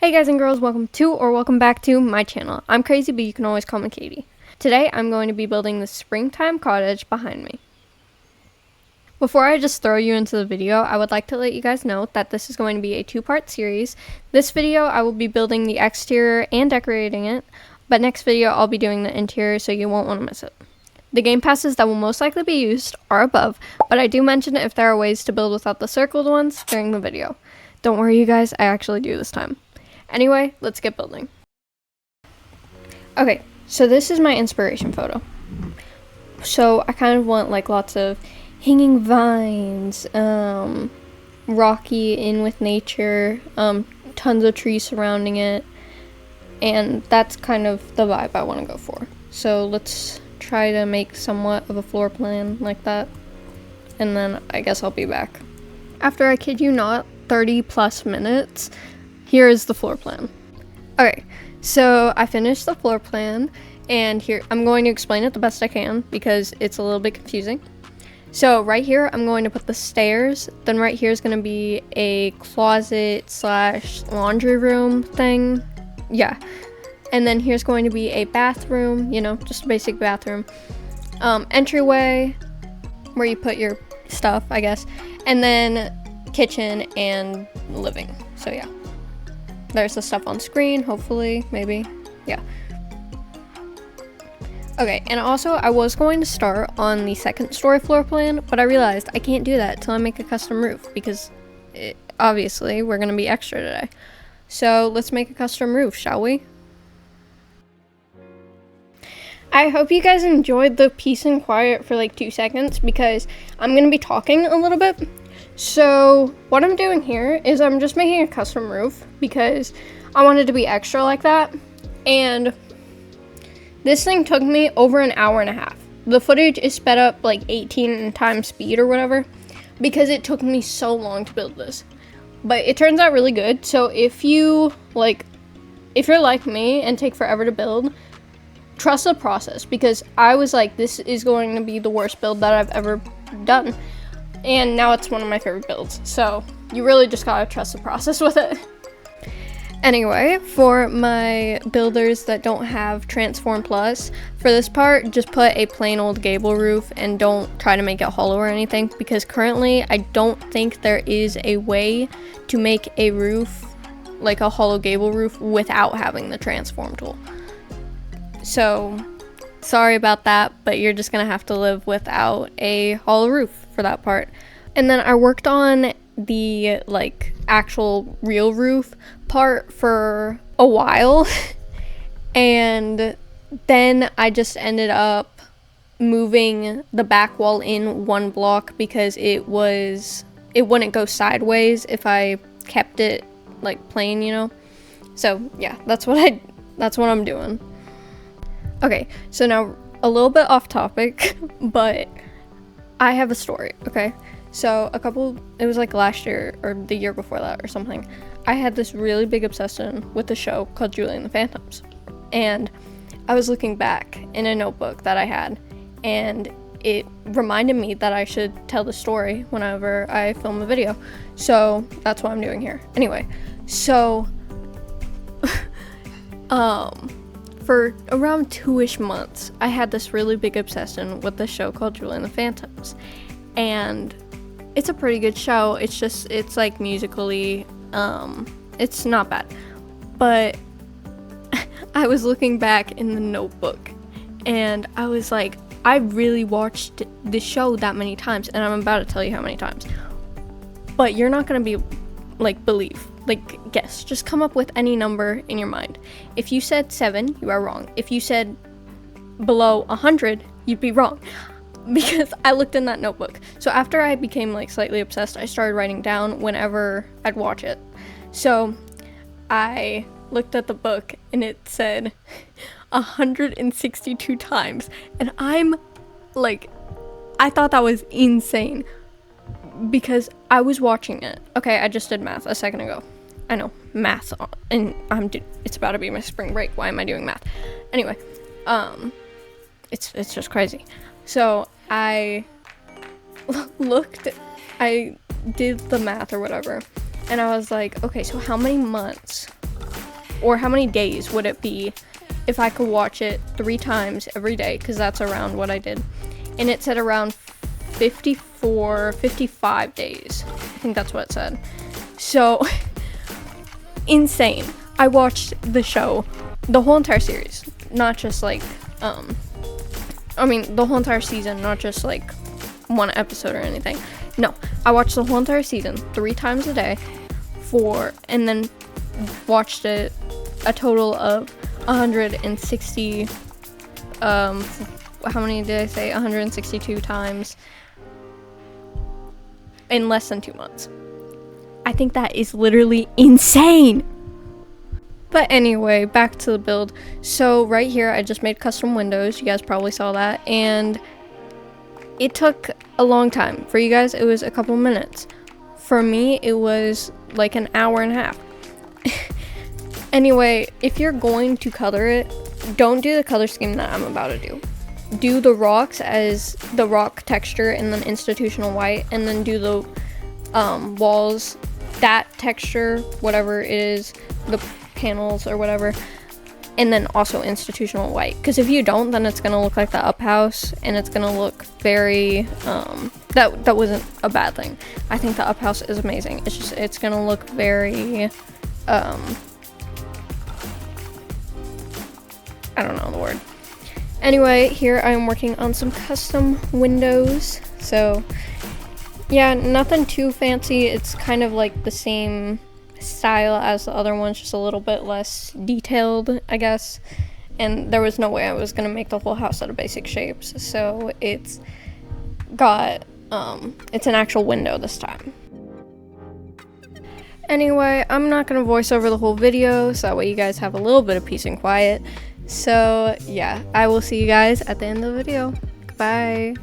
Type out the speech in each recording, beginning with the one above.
Hey guys and girls, welcome back to my channel. I'm crazy, but you can always call me Katie. Today I'm going to be building the springtime cottage behind me. Before I just throw you into the video, I would like to let you guys know that this is going to be a two-part series. This video I will be building the exterior and decorating it, but next video I'll be doing the interior, so you won't want to miss it. The game passes that will most likely be used are above, but I do mention if there are ways to build without the circled ones during the video. Don't worry you guys, I actually do this time. Anyway, let's get building. Okay, so this is my inspiration photo. So I kind of want like lots of hanging vines, rocky in with nature, tons of trees surrounding it, and that's kind of the vibe I want to go for. So let's try to make somewhat of a floor plan like that, and then I guess I'll be back. After, I kid you not, 30 plus minutes, here is the floor plan. Okay, so I finished the floor plan, and here I'm going to explain it the best I can because it's a little bit confusing. So right here I'm going to put the stairs, then right here is going to be a closet slash laundry room thing, yeah, and then here's going to be a bathroom, you know, just a basic bathroom, entryway where you put your stuff, I guess, and then kitchen and living. So yeah, there's the stuff on screen, hopefully, maybe, yeah. Okay, and also I was going to start on the second story floor plan, but I realized I can't do that till I make a custom roof because obviously we're gonna be extra today. So let's make a custom roof, shall we? I hope you guys enjoyed the peace and quiet for like 2 seconds because I'm gonna be talking a little bit. So what I'm doing here is I'm just making a custom roof because I wanted to be extra like that, and this thing took me over an hour and a half. The footage is sped up like 18 times speed or whatever because it took me so long to build this, but it turns out really good. So if you're like me and take forever to build, trust the process, because I was like, this is going to be the worst build that I've ever done. And now it's one of my favorite builds, so you really just gotta trust the process with it. Anyway, for my builders that don't have Transform Plus, for this part, just put a plain old gable roof and don't try to make it hollow or anything, because currently I don't think there is a way to make a roof, like a hollow gable roof, without having the Transform tool. So, sorry about that, but you're just gonna have to live without a hollow roof for that part. And then I worked on the like actual real roof part for a while and then I just ended up moving the back wall in 1 block because it wouldn't go sideways if I kept it like plain, you know. So yeah, that's what I'm doing. Okay, so now a little bit off topic, but I have a story, okay? So it was like last year or the year before that or something, I had this really big obsession with a show called Julie and the Phantoms. And I was looking back in a notebook that I had, and it reminded me that I should tell the story whenever I film a video. So that's what I'm doing here. Anyway, so for around 2-ish months, I had this really big obsession with this show called Julie and the Phantoms. And it's a pretty good show. It's like musically, it's not bad. But I was looking back in the notebook and I was like, I really watched this show that many times, and I'm about to tell you how many times. But you're not gonna be guess. Just come up with any number in your mind. If you said 7, you are wrong. If you said below 100, you'd be wrong. Because I looked in that notebook. So after I became like slightly obsessed, I started writing down whenever I'd watch it. So I looked at the book and it said 162 times. And I'm like, I thought that was insane because I was watching it. Okay, I just did math a second ago. I know, math, and it's about to be my spring break. Why am I doing math? Anyway, it's just crazy. So I did the math or whatever, and I was like, okay, so how many months or how many days would it be if I could watch it 3 times every day, because that's around what I did. And it said around 54, 55 days. I think that's what it said. So, insane. I watched the show, the whole entire series, not just like, the whole entire season, not just like one episode or anything. No, I watched the whole entire season 3 times a day and then watched it a total of 160, how many did I say? 162 times in less than 2 months. I think that is literally insane. But anyway, back to the build. So right here, I just made custom windows. You guys probably saw that. And it took a long time. For you guys, it was a couple minutes. For me, it was like an hour and a half. Anyway, if you're going to color it, don't do the color scheme that I'm about to do. Do the rocks as the rock texture and then institutional white, and then do the walls, that texture, whatever it is, the panels or whatever, and then also institutional white. Because if you don't, then it's gonna look like the up house, and it's gonna look very that wasn't a bad thing. I think the up house is amazing. It's just, it's gonna look very I don't know the word. Anyway, here I am working on some custom windows. So yeah, nothing too fancy. It's kind of like the same style as the other ones, just a little bit less detailed, I guess. And there was no way I was gonna make the whole house out of basic shapes, so it's got it's an actual window this time. Anyway, I'm not gonna voice over the whole video, so that way you guys have a little bit of peace and quiet. So yeah, I will see you guys at the end of the video. Goodbye.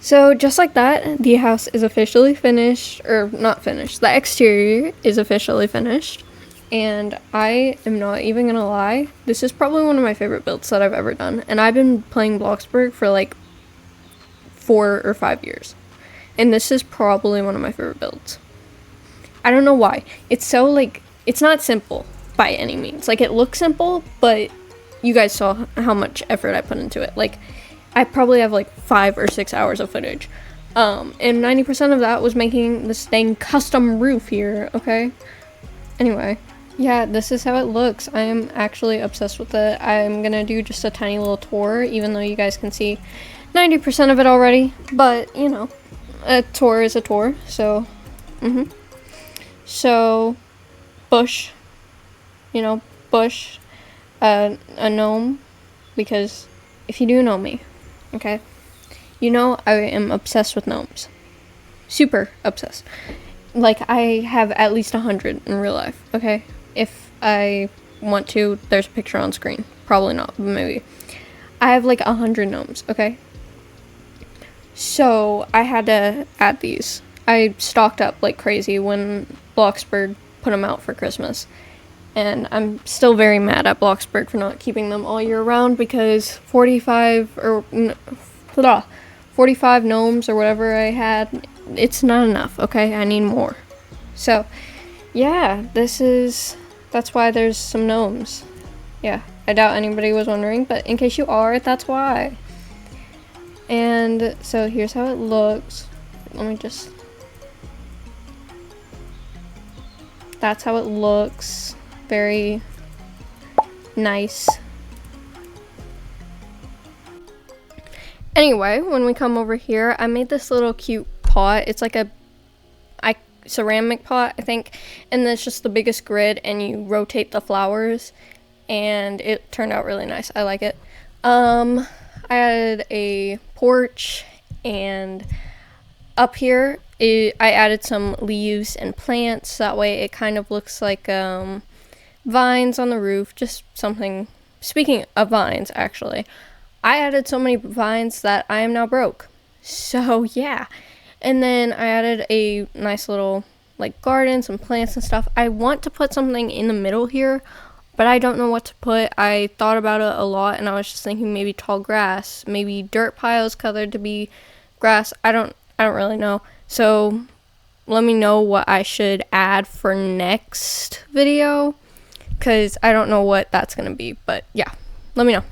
So just like that, the house is officially finished, or not finished. The exterior is officially finished. And I am not even gonna lie, this is probably one of my favorite builds that I've ever done. And I've been playing Bloxburg for like 4 or 5 years. And this is probably one of my favorite builds. I don't know why. It's so like, it's not simple by any means. Like, it looks simple, but you guys saw how much effort I put into it. Like, I probably have like 5 or 6 hours of footage. And 90% of that was making this dang custom roof here, okay? Anyway, yeah, this is how it looks. I am actually obsessed with it. I'm gonna do just a tiny little tour, even though you guys can see 90% of it already. But, you know, a tour is a tour, so, So, bush, you know, bush, a gnome, because if you do know me, okay, you know I am obsessed with gnomes. Super obsessed. Like, I have at least 100 in real life, okay? If I want to, there's a picture on screen. Probably not, but maybe. I have like 100 gnomes, okay? So, I had to add these. I stocked up like crazy when Bloxburg put them out for Christmas. And I'm still very mad at Bloxburg for not keeping them all year round, because 45 gnomes or whatever I had, it's not enough, okay? I need more. So, yeah, that's why there's some gnomes. Yeah, I doubt anybody was wondering, but in case you are, that's why. And so here's how it looks. Let me just... That's how it looks. Very nice. Anyway, when we come over here, I made this little cute pot. It's like a ceramic pot, I think, and then it's just the biggest grid, and you rotate the flowers, and it turned out really nice. I like it. I added a porch, and up here I added some leaves and plants. That way it kind of looks like vines on the roof, just something. Speaking of vines, actually, I added so many vines that I am now broke. So yeah. And then I added a nice little like garden, some plants and stuff. I want to put something in the middle here, but I don't know what to put. I thought about it a lot, and I was just thinking maybe tall grass, maybe dirt piles colored to be grass. I don't really know. So let me know what I should add for next video, because I don't know what that's gonna be. But yeah, let me know.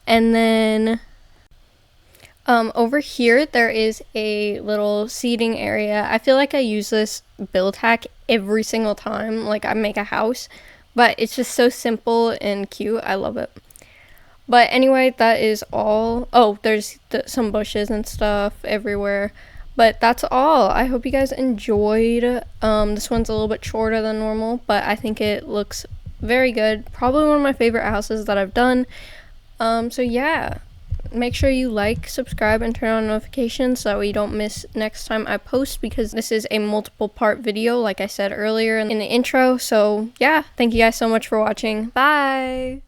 And then over here there is a little seating area. I feel like I use this build hack every single time like I make a house, but it's just so simple and cute. I love it. But anyway, that is all. Oh, there's some bushes and stuff everywhere, but that's all. I hope you guys enjoyed. This one's a little bit shorter than normal, but I think it looks very good. Probably one of my favorite houses that I've done. So yeah, make sure you like, subscribe, and turn on notifications so you don't miss next time I post, because this is a multiple part video like I said earlier in the intro. So yeah, thank you guys so much for watching. Bye!